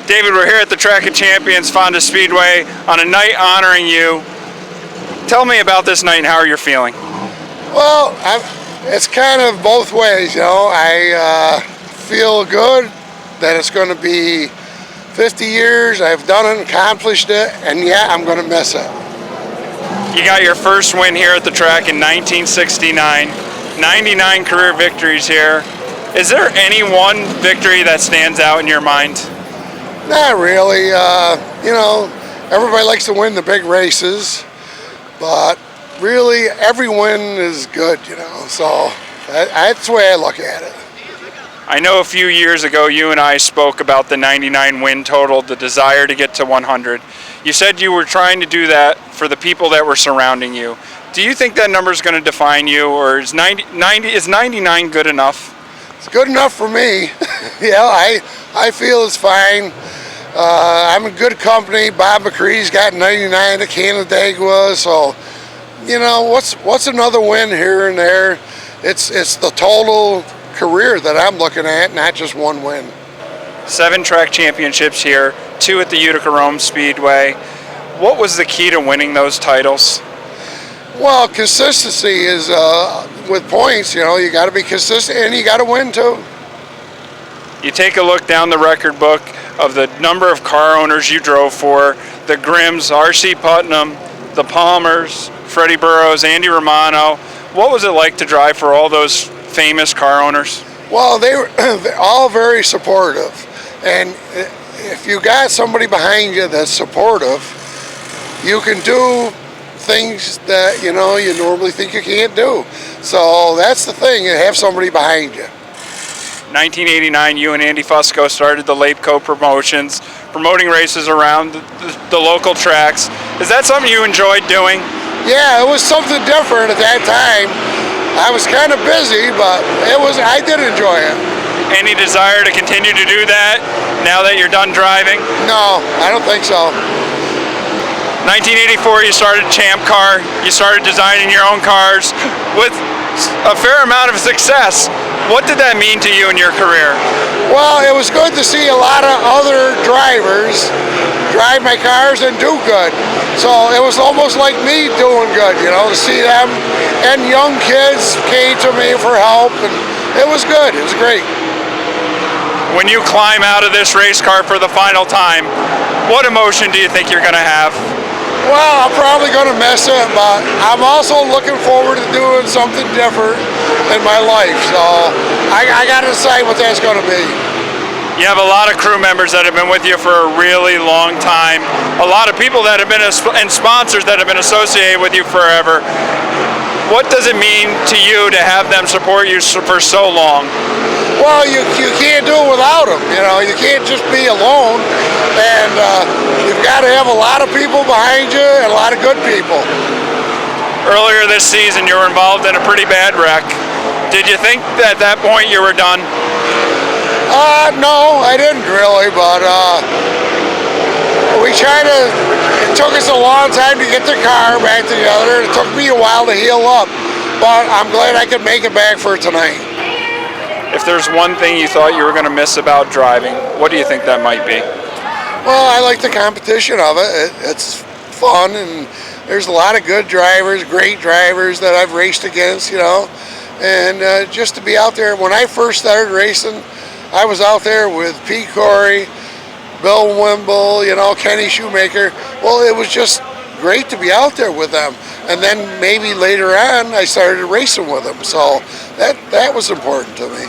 David, we're here at the Track of Champions, Fonda Speedway, on a night honoring you. Tell me about this night and how you're feeling. Well, it's kind of both ways, you know. I feel good that it's going to be 50 years. I've done it, accomplished it, and yeah, I'm going to miss it. You got your first win here at the track in 1969, 99 career victories here. Is there any one victory that stands out in your mind? Not really. You know, everybody likes to win the big races, but really every win is good, you know, so that's the way I look at it. I know a few years ago you and I spoke about the 99 win total, the desire to get to 100. You said you were trying to do that for the people that were surrounding you. Do you think that number is going to define you, or is 99 good enough? It's good enough for me. Yeah, I feel it's fine. I'm in good company. Bob McCree's got 99 at Canandaigua, so you know what's another win here and there. It's the total career that I'm looking at, not just one win. 7 track championships here, 2 at the Utica Rome Speedway. What was the key to winning those titles? Well, consistency is with points. You know, you got to be consistent and you got to win too. You take a look down the record book of the number of car owners you drove for: the Grimms, R.C. Putnam, the Palmers, Freddie Burrows, Andy Romano. What was it like to drive for all those famous car owners? Well, they were all very supportive, and if you got somebody behind you that's supportive, you can do things that you know you normally think you can't do. So that's the thing, you have somebody behind you. 1989, you and Andy Fusco started the Lape Promotions, promoting races around the local tracks. Is that something you enjoyed doing? Yeah, it was something different at that time. I was kind of busy, but I did enjoy it. Any desire to continue to do that now that you're done driving? No, I don't think so. 1984, you started Champ Car. You started designing your own cars with a fair amount of success. What did that mean to you in your career? Well, it was good to see a lot of other drivers drive my cars and do good. So it was almost like me doing good, you know, to see them. And young kids came to me for help, and it was good. It was great. When you climb out of this race car for the final time, what emotion do you think you're going to have? Well, I'm probably going to miss it, but I'm also looking forward to doing something different in my life. So I got to decide what that's going to be. You have a lot of crew members that have been with you for a really long time. A lot of people that have been and sponsors that have been associated with you forever. What does it mean to you to have them support you for so long? Well, you can't do it without them. You know, you can't just be alone, and you've got to have a lot of people behind you and a lot of good people. Earlier this season, you were involved in a pretty bad wreck. Did you think that at that point you were done? No, I didn't really, but it took us a long time to get the car back together. It took me a while to heal up, but I'm glad I could make it back for tonight. If there's one thing you thought you were going to miss about driving, what do you think that might be? Well, I like the competition of it. It's fun, and there's a lot of good drivers, great drivers that I've raced against, you know. And just to be out there, when I first started racing, I was out there with Pete Corey, Bill Wimble, you know, Kenny Shoemaker. Well, it was just great to be out there with them. And then maybe later on, I started racing with them. So that was important to me.